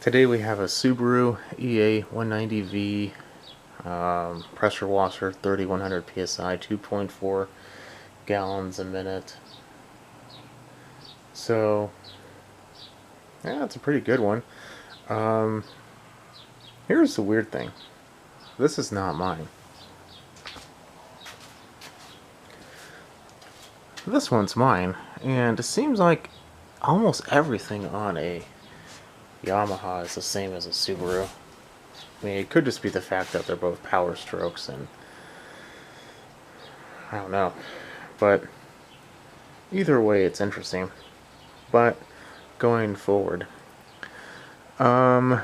Today we have a Subaru EA190V pressure washer, 3100 psi, 2.4 gallons a minute. So, yeah, it's a pretty good one. Here's the weird thing. This is not mine. This one's mine, and it seems like almost everything on a Yamaha is the same as a Subaru. I mean, it could just be the fact that they're both power strokes, and I don't know. But either way, it's interesting. But going forward, the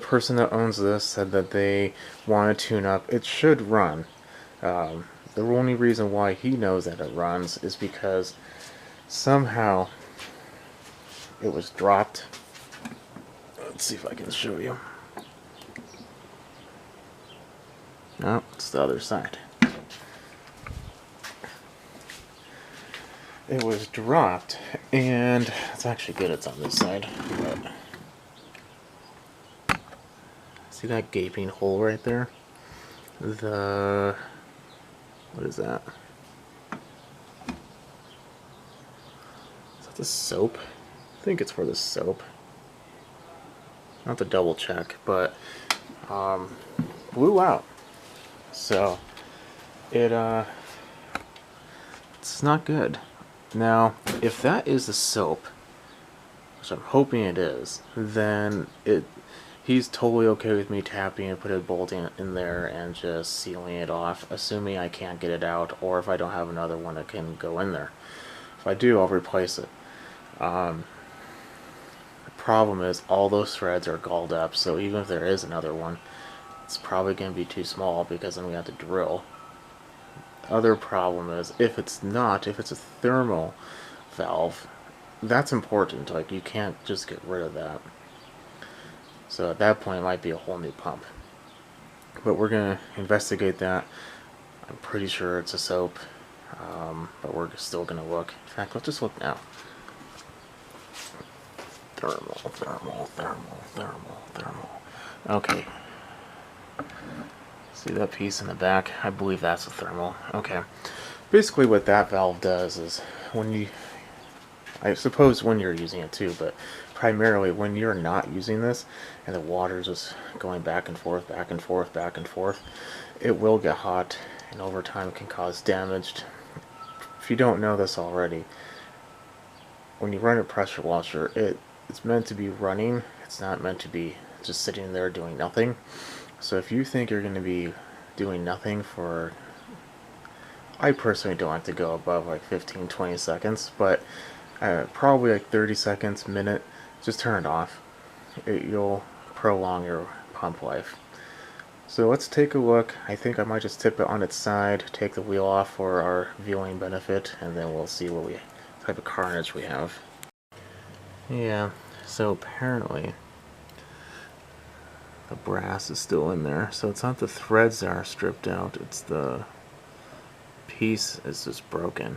person that owns this said that they want to tune up. It should run. The only reason why he knows that it runs is because somehow it was dropped. Let's see if I can show you. No, it's the other side. It was dropped, and it's actually good it's on this side. But see that gaping hole right there? What is that? Is that the soap? I think it's for the soap. Not to double check, but blew out. So it's not good. Now, if that is the soap, which I'm hoping it is, then he's totally okay with me tapping and putting a bolt in there and just sealing it off, assuming I can't get it out, or if I don't have another one that can go in there. If I do, I'll replace it. The problem is all those threads are galled up, so even if there is another one, it's probably going to be too small because then we have to drill. Other problem is if it's a thermal valve, that's important. Like, you can't just get rid of that. So at that point it might be a whole new pump. But we're going to investigate that. I'm pretty sure it's a soap, but we're still going to look. In fact, let's just look now. Thermal. Okay. See that piece in the back? I believe that's a thermal. Okay. Basically what that valve does is I suppose when you're using it too, but primarily when you're not using this and the water's just going back and forth, it will get hot, and over time it can cause damage. If you don't know this already, when you run a pressure washer, it's meant to be running. It's not meant to be just sitting there doing nothing. So if you think you're going to be doing nothing for, I personally don't like to go above like 15-20 seconds, but probably like 30 seconds, minute, just turn it off. You'll prolong your pump life. So let's take a look. I think I might just tip it on its side, take the wheel off for our viewing benefit, and then we'll see what type of carnage we have. Yeah, so apparently the brass is still in there, so it's not the threads that are stripped out, it's the piece is just broken.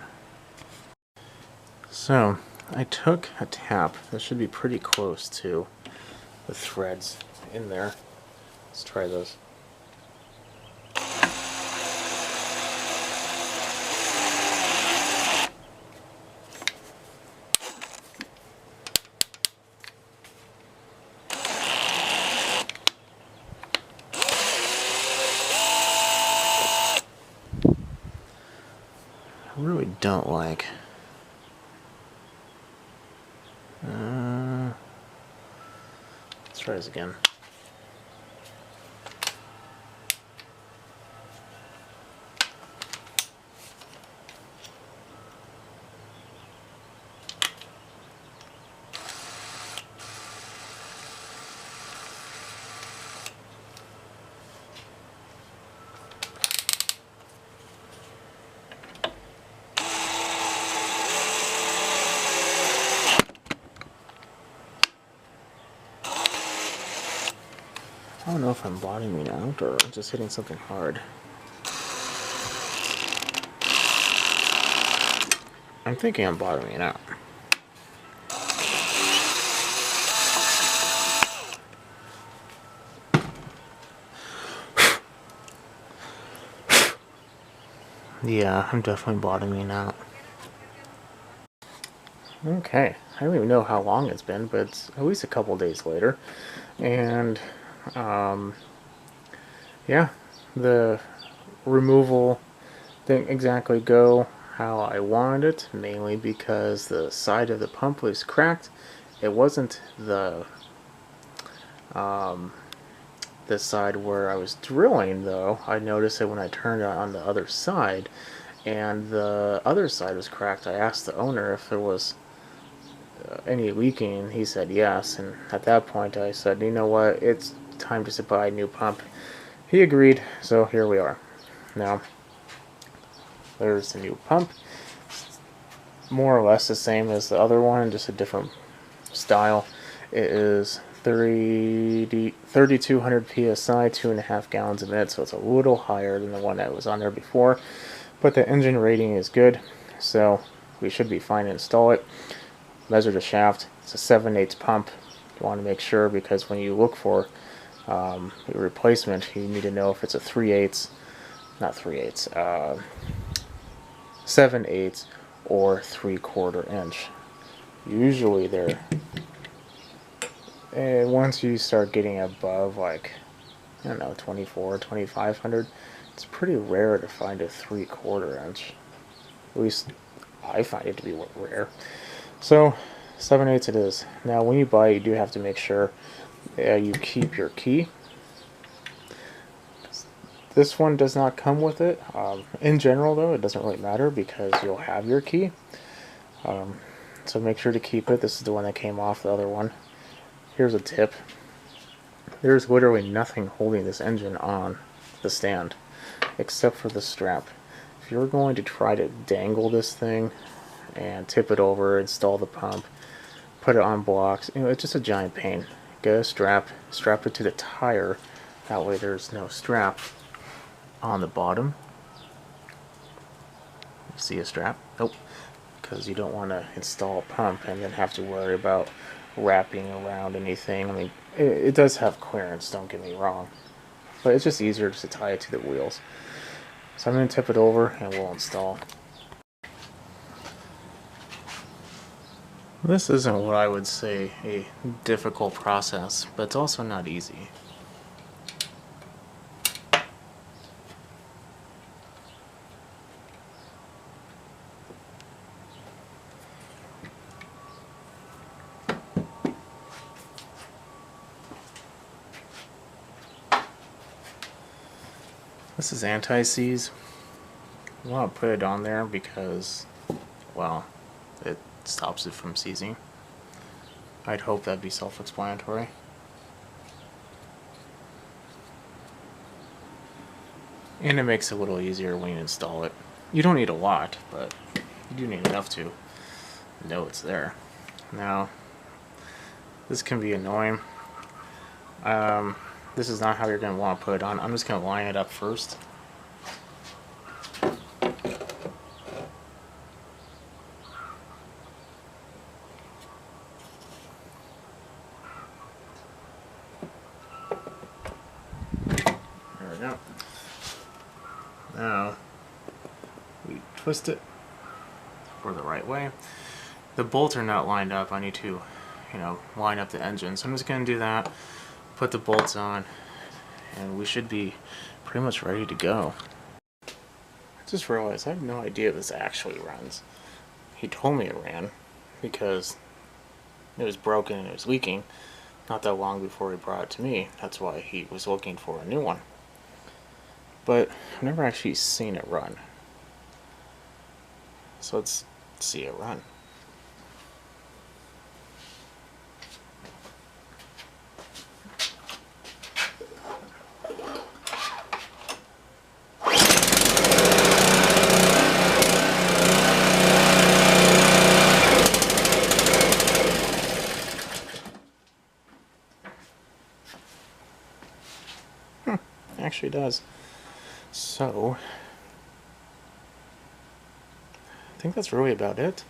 So I took a tap that should be pretty close to the threads in there. Let's try those. I really don't like. Let's try this again. I don't know if I'm bottoming out or just hitting something hard. I'm thinking I'm bottoming out. Yeah, I'm definitely bottoming out. Okay, I don't even know how long it's been, but it's at least a couple days later. And, yeah, the removal didn't exactly go how I wanted it, mainly because the side of the pump was cracked. It wasn't the side where I was drilling, though. I noticed it when I turned it on the other side, and the other side was cracked. I asked the owner if there was any leaking. He said yes, and at that point I said, you know what, it's time to buy a new pump. He agreed, so here we are. Now, there's the new pump. More or less the same as the other one, just a different style. It is 3,200 psi, 2.5 gallons a minute, so it's a little higher than the one that was on there before. But the engine rating is good, so we should be fine to install it. Measure the shaft. It's a 7/8 pump. You want to make sure, because when you look for a replacement, you need to know if it's a 3/8, not 3/8, 7/8 or 3/4 inch. Usually they're, and once you start getting above, like, I don't know, 24, 2500, it's pretty rare to find a 3/4 inch. At least I find it to be rare. So 7/8 it is. Now when you buy it, you do have to make sure you keep your key. This one does not come with it. In general though, it doesn't really matter because you'll have your key. So make sure to keep it. This is the one that came off the other one. Here's a tip. There's literally nothing holding this engine on the stand except for the strap. If you're going to try to dangle this thing and tip it over, install the pump, put it on blocks, it's just a giant pain. Get a strap it to the tire. That way there's no strap on the bottom. See a strap? Nope. Because you don't want to install a pump and then have to worry about wrapping around anything. I mean, it does have clearance, don't get me wrong, but it's just easier just to tie it to the wheels. So I'm going to tip it over and we'll install. This isn't what I would say a difficult process, but it's also not easy. This is anti-seize. I want to put it on there because, well, it stops it from seizing. I'd hope that'd be self-explanatory. And it makes it a little easier when you install it. You don't need a lot, but you do need enough to know it's there. Now, this can be annoying. This is not how you're going to want to put it on. I'm just going to line it up first. There we go. Now, we twist it for the right way. The bolts are not lined up. I need to, line up the engine. So I'm just going to do that, put the bolts on, and we should be pretty much ready to go. I just realized I have no idea if this actually runs. He told me it ran because it was broken and it was leaking not that long before he brought it to me. That's why he was looking for a new one. But I've never actually seen it run. So let's see it run. Actually does. So I think that's really about it.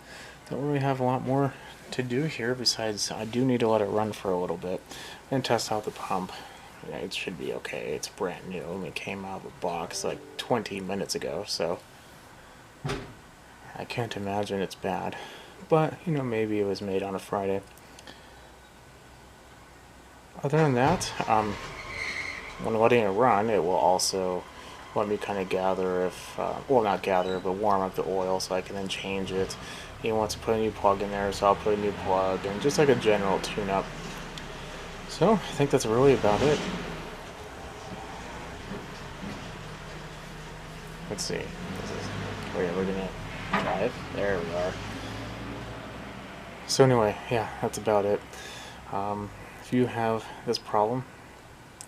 Don't really have a lot more to do here besides I do need to let it run for a little bit and test out the pump. It should be okay. It's brand new. It came out of the box like 20 minutes ago, so I can't imagine it's bad, but you know, maybe it was made on a Friday. Other than that, when letting it run, it will also let me kind of gather if, well, not gather, but warm up the oil so I can then change it. He wants to put a new plug in there, so I'll put a new plug, and just like a general tune-up. So, I think that's really about it. Let's see. We're gonna drive. There we are. So anyway, yeah, that's about it. If you have this problem,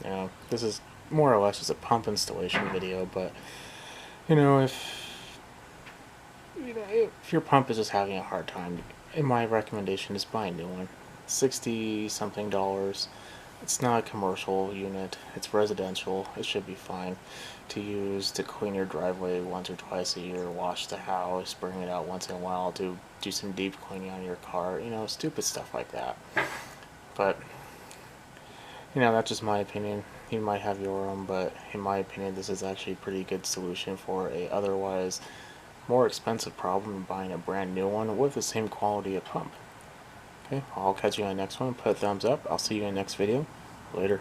you know, this is more or less just a pump installation video, but you know, if your pump is just having a hard time, my recommendation is buy a new one. 60 something dollars. It's not a commercial unit, it's residential. It should be fine to use to clean your driveway once or twice a year, wash the house, bring it out once in a while, do some deep cleaning on your car, you know, stupid stuff like that. But you know, that's just my opinion. You might have your own, but in my opinion, this is actually a pretty good solution for a otherwise more expensive problem than buying a brand new one with the same quality of pump. Okay, I'll catch you on the next one. Put a thumbs up. I'll see you in the next video. Later.